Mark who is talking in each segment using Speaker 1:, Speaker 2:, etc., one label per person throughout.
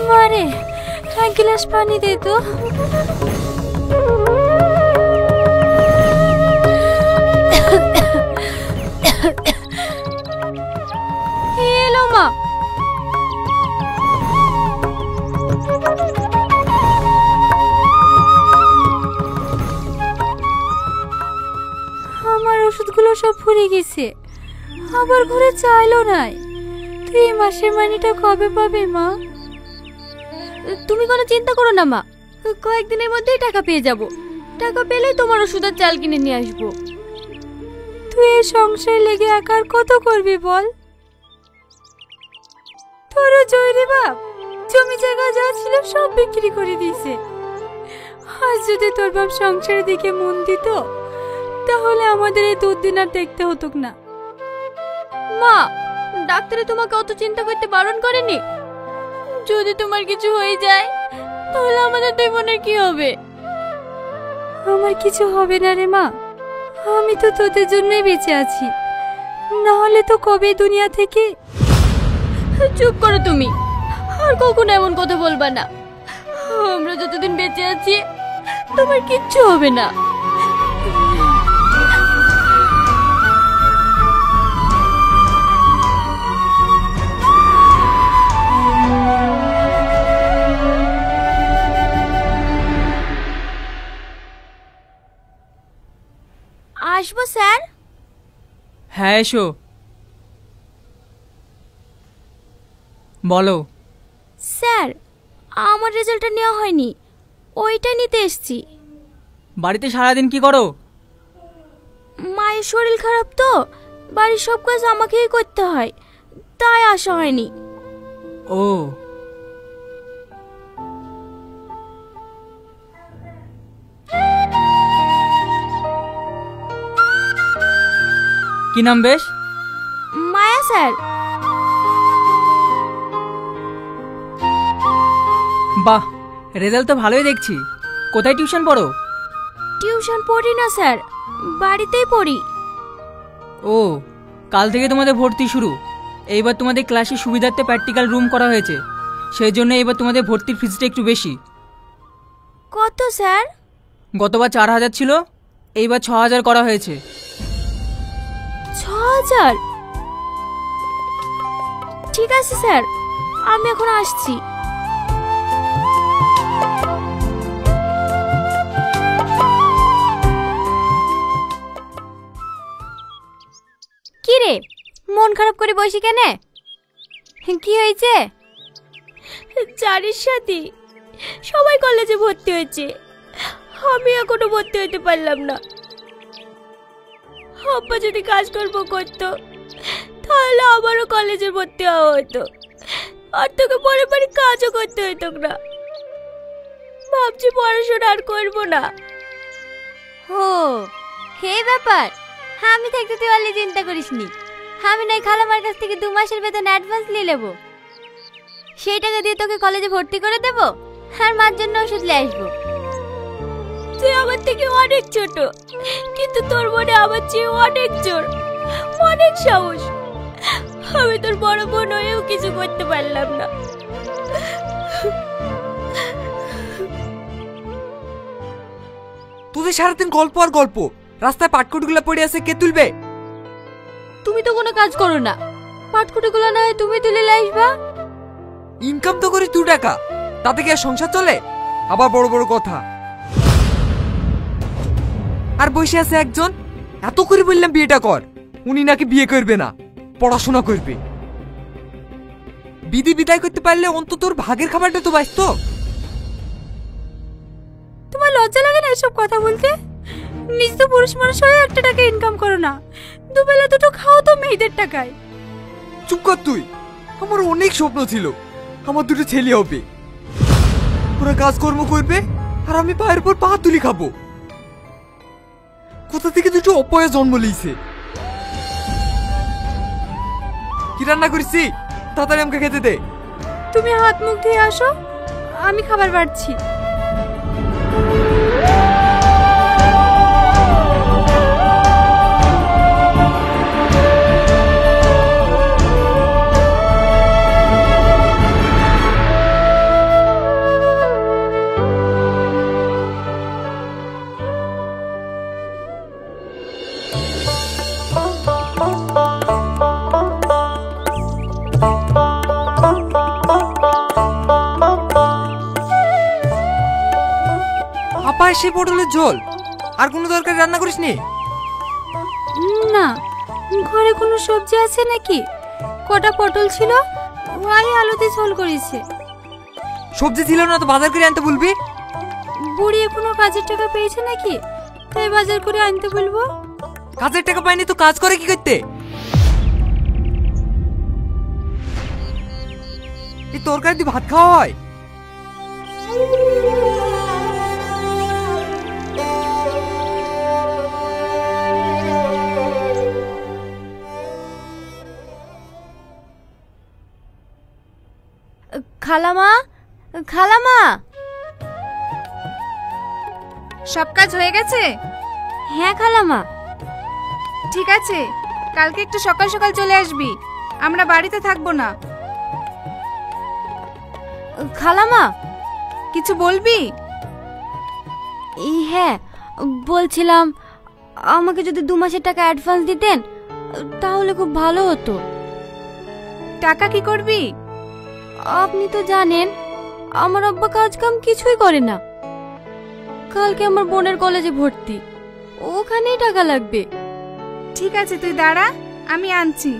Speaker 1: মারে, এক গ্লাস পানি দে তো। এলো মা। আমার ওষুধগুলো সব ফুরিয়ে গেছে, আবার ঘরে চাইলো নাই। তুই এই মাসের মানিটা কবে পাবে মা? তুমি কোনো চিন্তা করো না মা, কয়েকদিনের মধ্যেই টাকা পেয়ে যাব। টাকা পেলেই তোমার ওষুধ আর চাল কিনে নিয়ে আসবো। তুই এই সংসারে লেগে একার কত করবি বল? তোরও জয়রে বাপ জমি জায়গা যা ছিল সব বিক্রি করে দিয়েছে। আজ যদি তোর বাপ সংসারের দিকে মন দিত তাহলে আমাদের এই দুদিন আর দেখতে হতো না। মা, ডাক্তারে তোমাকে অত চিন্তা করতে বারণ করেনি? যদি তোমার কিছু হয়ে যায় তাহলে আমাদের দুই বোনের কি হবে? আমার কিছু হবে না রে মা, আমি তো তোদের জন্যই বেঁচে আছি, না হলে তো কবে দুনিয়া থেকে। চুপ করো তুমি, আর কখনো এমন কথা বলবা না। আমরা যতদিন বেঁচে আছি তোমার কিচ্ছু হবে না। আসবো স্যার?
Speaker 2: হ্যাঁ এসো। বলো।
Speaker 1: স্যার, আমার রেজাল্টটা নেওয়া হয়নি, ওইটা নিতে এসেছি।
Speaker 2: বাড়িতে সারাদিন কি করো?
Speaker 1: মায়ের শরীর খারাপ তো, বাড়ির সব কাজ আমাকেই করতে হয়, তাই আসা হয়নি।
Speaker 2: ও, কি নাম বেশ?
Speaker 1: মায়া স্যার।
Speaker 2: বাহ, রেজাল্ট তো ভালোই দেখছি। কোথায় টিউশন পড়ো?
Speaker 1: টিউশন পড়ি না স্যার, বাড়িতেই পড়ি।
Speaker 2: ও, কাল থেকে তোমাদের ভর্তি শুরু। এইবার তোমাদের ক্লাসের সুবিধার্থে প্র্যাকটিক্যাল রুম করা হয়েছে, সেই জন্য এবার তোমাদের ভর্তির ফিসটা একটু বেশি।
Speaker 1: কত স্যার?
Speaker 2: গতবার 4000 ছিল, এইবার 6000 করা হয়েছে।
Speaker 1: 6000? ঠিক আছে স্যার, আমি এখন আসছি। কি রে, মন খারাপ করে বসি কেন? কি হয়েছে? জানিস সাথী, সবাই কলেজে ভর্তি হয়েছে, আমি এখনো ভর্তি হতে পারলাম না। আব্বা যদি কাজকর্ম করতো তাহলে আমারও কলেজে ভর্তি হওয়া হতো, আর তোকে পরে পরে কাজও করতে হতো না। ভাবছি পড়াশোনা আর করবো না। ও, হে ব্যাপার, আমি থাকতে তুই অলি চিন্তা করিস নি। আমি নয় খালামার কাছ থেকে 2 মাসের বেতন অ্যাডভান্স নিয়ে নেবো, সেই টাকা দিয়ে তোকে কলেজে ভর্তি করে দেবো, আর মার জন্য ওষুধ নিয়ে আসবো। তুই আমার থেকে অনেক ছোট, কিন্তু তোর মনে আমার চেয়ে অনেক জোর, অনেক সাহস। আমি তোর বড় বোন হয়েও কিছু করতে পারলাম না।
Speaker 3: তোদের সারাদিন গল্প আর গল্প, রাস্তায় পাটকুটগুলো পড়ে আছে, কে তুলবে?
Speaker 1: তুমি তো কোনো কাজ করো না, পাটকুটিগুলো না হয় তুমি তুলে লাইবা।
Speaker 3: ইনকাম তো করি 2 টাকা, তাতে কি আর সংসার চলে? আবার বড় বড় কথা। আর বসে আছে একজন, এত করে বললাম বিয়েটা কর, উনি নাকি বিয়ে করবে না, পড়াশোনা করবে। বিধি বিদায় করতে পারলে অন্তত তোর ভাগের খাবারটা তো বাঁচতো।
Speaker 1: তোমার লজ্জা লাগে না এসব কথা বলতে? নিজ তো পুরুষ মানুষ হয়ে 1 টাকা ইনকাম করো না, দুবেলা দুটো খাও তো মেয়েদের টাকায়।
Speaker 3: চুপ কর তুই, আমার অনেক স্বপ্ন ছিল আমার 2টো ছেলে হবে, ওরা কাজকর্ম করবে আর আমি পায়ের পর পা তুলি খাবো। কোথা থেকে 2টো অপয়া জন্ম লিয়েছে। কি রান্না করেছি তাড়াতাড়ি আমাকে খেতে দে।
Speaker 1: তুমি হাত মুখ ধুয়ে আসো, আমি খাবার বাড়ছি।
Speaker 3: সেই পটলের ঝোল? আর কোনো তরকারি রান্না করিসনি?
Speaker 1: না, ঘরে কোনো সবজি আছে নাকি? কটা পটল ছিল, ওই আলুতে ঝোল করেছে।
Speaker 3: সবজি ছিল না তো বাজার করে আনতে বলবি।
Speaker 1: বুড়ি এখনো কাজের টাকা পেয়েছে নাকি, তাই বাজার করে আনতে বলবো?
Speaker 3: কাজের টাকা পাইনি তো কাজ করে কি করতে? এই তরকারি দিয়ে ভাত খাওয়া হয়?
Speaker 1: খালামা, খালামা,
Speaker 4: সব কাজ হয়ে গেছে?
Speaker 1: হ্যাঁ খালামা।
Speaker 4: ঠিক আছে, কালকে একটু সকাল সকাল চলে আসবি, আমরা বাড়িতে থাকবো না।
Speaker 1: খালামা,
Speaker 4: কিছু বলবি?
Speaker 1: হ্যাঁ বলছিলাম, আমাকে যদি 2 মাসের টাকা অ্যাডভান্স দিতেন তাহলে খুব ভালো হতো।
Speaker 4: টাকা কি করবি?
Speaker 1: আপনি তো জানেন আমার আব্বা কাজ কাম কিছুই করে না। কালকে আমার বোনের কলেজে ভর্তি, ওখানেই টাকা লাগবে।
Speaker 4: ঠিক আছে, তুই দাঁড়া, আমি আনছি।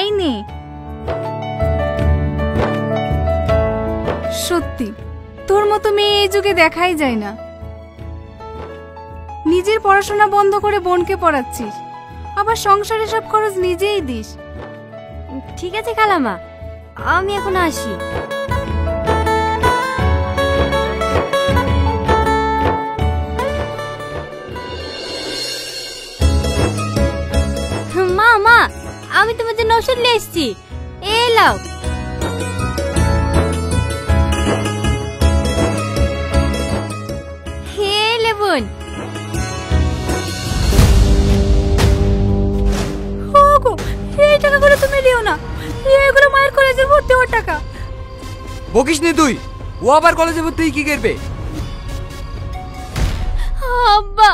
Speaker 4: এই নে। সত্যি তোর মতো মেয়ে এই যুগে দেখাই যায় না। নিজের পড়াশোনা বন্ধ করে বোনকে পড়াচ্ছিস, আবার সংসারে সব খরচ নিজেই দিস।
Speaker 1: ঠিক আছে খালামা, আমি এখন আসি। মা, মা, আমি তোমার জন্য ওষুধ নিয়ে এসেছি, এই লাও। হে লেবুন। ওগো, এই টাকাগুলো তুমি দিও না, এগুলো মায়ের কলেজে ভর্তি হওয়ার টাকা।
Speaker 3: বকিস নি তুই, ও আবার কলেজে ভর্তি কি করবে?
Speaker 1: আব্বা,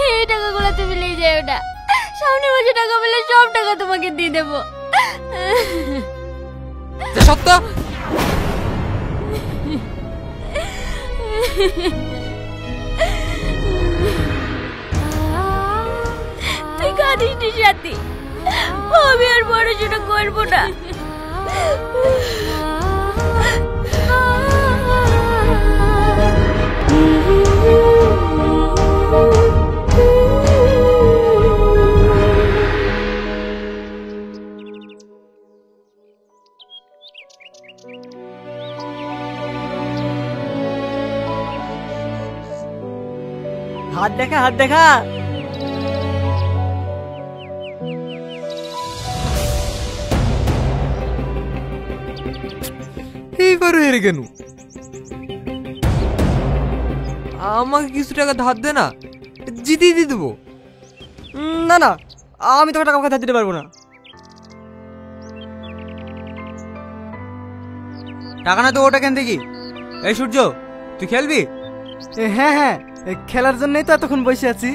Speaker 1: এই টাকাগুলো তুমি নিয়ে যাও না, সামনের মাসে টাকা পেলে সব টাকা তোমাকে দিয়ে দেবো।
Speaker 3: সত্য?
Speaker 1: তুই কাঁদিস নি সাথী, আমি আর পড়াশোনা করবো না।
Speaker 2: হাত দেখা, হাত দেখা।
Speaker 3: এইবার হেরে কেন? আমাকে কিছু টাকা ধার দে না, জিতিয়ে দিয়ে দেবো।
Speaker 2: না না, আমি তোকে টাকা ধার দিতে পারবো না।
Speaker 3: টাকা না তো ওটা কেন দেখি। এই সূর্য, তুই খেলবি?
Speaker 2: হ্যাঁ হ্যাঁ, খেলার জন্যই তো এতক্ষণ বসে আছি।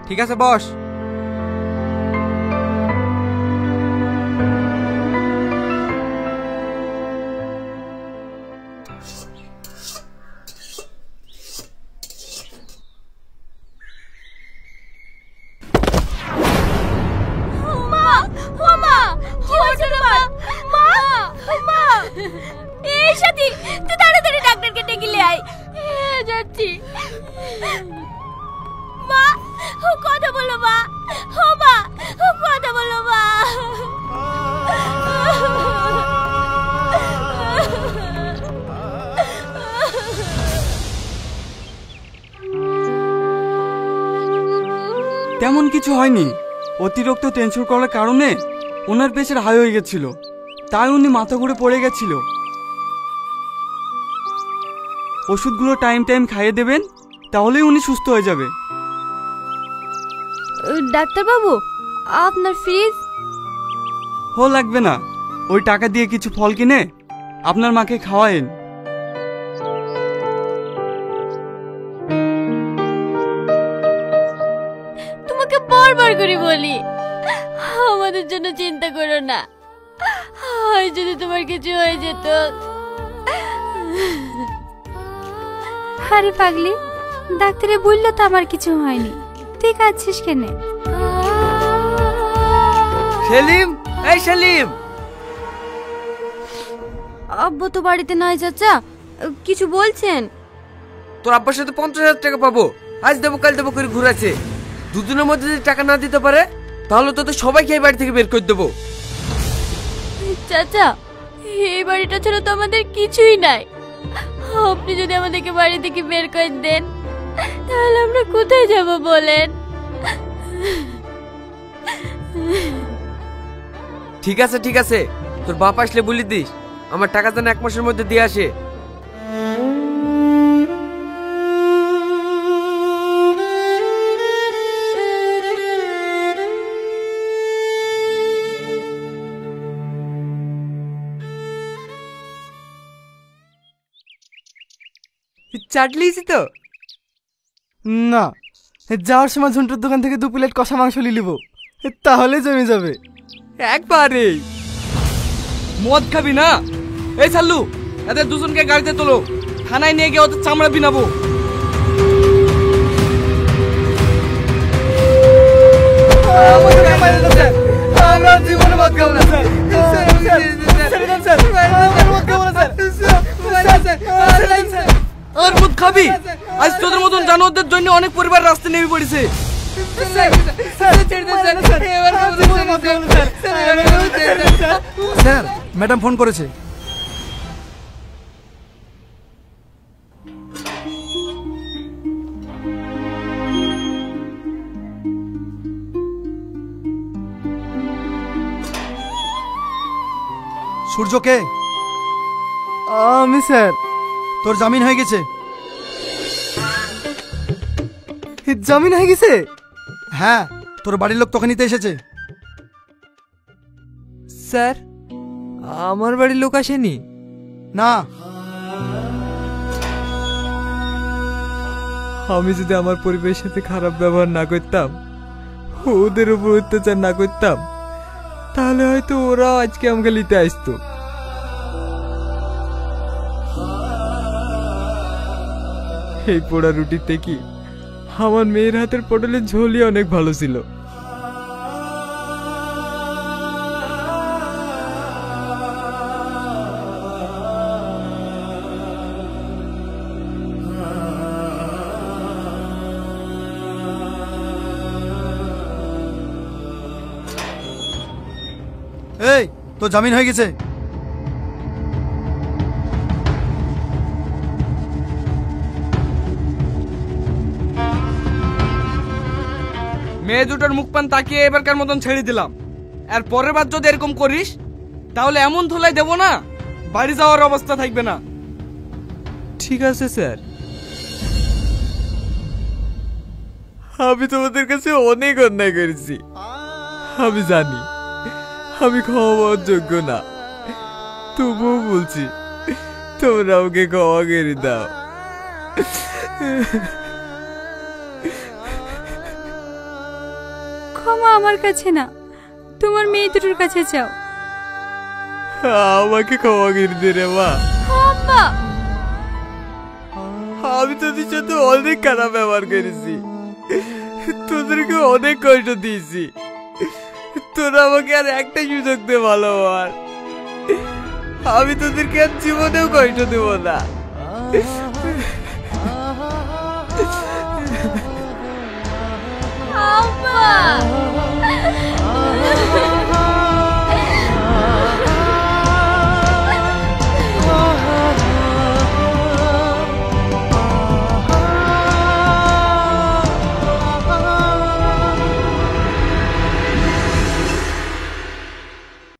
Speaker 3: ঠিক আছে, বস।
Speaker 1: এই সাথী, তুই তাড়াতাড়ি ডাক্তারকে ডেকে নিয়ে আয়। যাচ্ছি। মা, ও কথা বলো মা, ও মা, ও কথা বলো মা।
Speaker 5: তেমন কিছু হয়নি, অতিরিক্ত টেনশন করার কারণে ওনার প্রেশার হাই হয়ে গেছিল, তাই উনি মাথা ঘুরে পড়ে গেছিল। ওষুধগুলো টাইম টাইম খাইয়ে দেবেন, তাহলেই উনি সুস্থ হয়ে যাবে।
Speaker 1: ডাক্তারবাবু, আপনার ফিজ?
Speaker 5: লাগবে না, ওই টাকা দিয়ে কিছু ফল কিনে আপনার মাকে খাওয়ায়েন।
Speaker 1: তোমাকে বারবার করে বলি, আমাদের জন্য চিন্তা করো না, হয় যদি তোমার কিছু হয়ে যেত। আরে পাগলি, ডাক্তারে বললো তো আমার কিছু হয়নি, তুই কাঁদছিস কেন?
Speaker 3: সেলিম, এই সেলিম।
Speaker 1: আব্বু তো বাড়িতে নাই চাচা, কিছু বলছেন?
Speaker 3: তোর আব্বার সাথে 50,000 টাকা পাবো, আজ দেবো কাল দেবো করে ঘুরাচ্ছে। দুদিনের মধ্যে যদি টাকা না দিতে পারে তাহলে তোদের সবাইকে এই বাড়ি থেকে বের করে দেবো।
Speaker 1: চাচা, এই বাড়িটা ছাড়া তো আমাদের কিছুই নাই। আপনি যদি আমাদেরকে বাড়ি থেকে বের করে দেন তাহলে আমরা কোথায় যাব বলেন?
Speaker 3: ঠিক আছে ঠিক আছে, তোর বাপ আসলে বলি দিস আমার টাকা যেন 1 মাসের মধ্যে দিয়ে আসে। চাটলিছি তো
Speaker 5: না, যাওয়ার সময় ঝুন্টুর দোকান থেকে 2 প্লেট কষা মাংস নিয়ে নিব, তাহলে জমে যাবে।
Speaker 3: একবারে। মদ খাবি না? এই সাল্লু, এদের দুজনকে গাড়িতে তোলো, থানায় নিয়ে গিয়ে ওদের চামড়া বিনাবো। আমরা জীবনে মদ খাবো না স্যার। আর মদ খাবি? আজ তোদের মতন জানোয়ারদের জন্য অনেক পরিবার রাস্তায় নেমে পড়েছে।
Speaker 5: স্যার, ম্যাডাম ফোন করেছে। সূর্যকে? আমি স্যার। তোর জামিন হয়ে গেছে। জামিন হয়ে গেছে? হ্যাঁ, তোর বাড়ির লোক তোকে নিতে এসেছে।
Speaker 3: স্যার, আমার বাড়ির লোক আসেনি?
Speaker 5: না।
Speaker 3: আমি যদি আমার পরিবারের সাথে খারাপ ব্যবহার না করতাম, ওদের উপর অত্যাচার না করতাম, তাহলে হয়তো ওরাও আজকে আমাকে নিতে আসতো। এই পোড়া রুটিতে কি আমার মেয়ের হাতের পটলের ঝোলই অনেক ভালো ছিল।
Speaker 5: এই, তোর জামিন হয়ে গেছে।
Speaker 3: মেয়ে দুটোর মুখ পান তাকিয়ে এবারকার মতন ছেড়ে দিলাম। আর পরের বার যদি এরকম করিস তাহলে এমন ধুলাই দেব না, বাড়ি যাওয়ার অবস্থা থাকবে না। ঠিক আছে স্যার। আমি তোমাদের কাছে অনেক অন্যায় করেছি, আমি জানি আমি ক্ষমা পাওয়ার যোগ্য না, তবুও বলছি তোমরা আমাকে ক্ষমা করে দাও।
Speaker 1: ক্ষমা আমার কাছে না, তোমার মেয়ে দুটোর কাছে যাও।
Speaker 3: আমাকে ক্ষমা করে দে রে মা।
Speaker 1: আম্মা,
Speaker 3: আমি তোদের সাথে অনেক খারাপ ব্যবহার করেছি, তোদেরকে অনেক কষ্ট দিয়েছি। তোরা আমাকে আর একটা সুযোগ দে ভালো হওয়ার। আমি তোদেরকে আর জীবনেও কষ্ট দেব না।
Speaker 1: আম্মা।